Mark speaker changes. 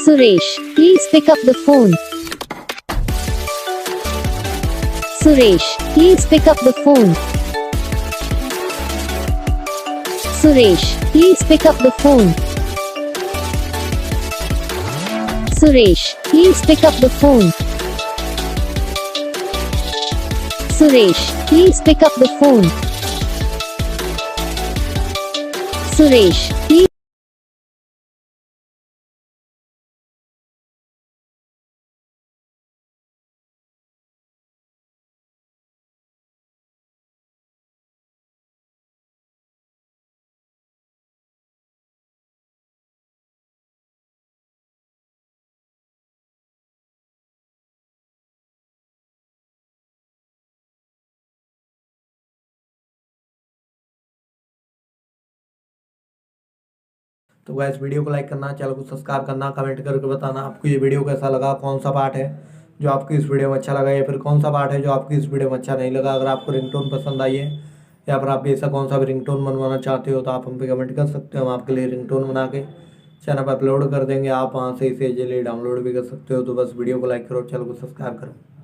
Speaker 1: Suresh, please pick up the phone. Suresh, please pick up the phone. Suresh, please pick up the phone. Suresh, please pick up the phone. Suresh, please pick up the phone. Suresh, please.
Speaker 2: तो gas video को like करना, channel को subscribe करना, comment करके बताना आपको ये video कैसा लगा, कौन सा पार्ट है जो आपको इस वीडियो में अच्छा लगा या फिर कौन सा पार्ट है जो आपको इस वीडियो में अच्छा नहीं लगा। अगर आपको रिंगटोन पसंद आई है या फिर आप ऐसा कौन सा भी रिंगटोन बनवाना चाहते हो तो आप हम पे कमेंट कर सकते हो। हम आपके लिए रिंगटोन बना के चैनल पर अपलोड कर देंगे, आप वहाँ से इसे इजीली डाउनलोड भी कर सकते हो। तो बस वीडियो को लाइक करो, चैनल को सब्सक्राइब करो।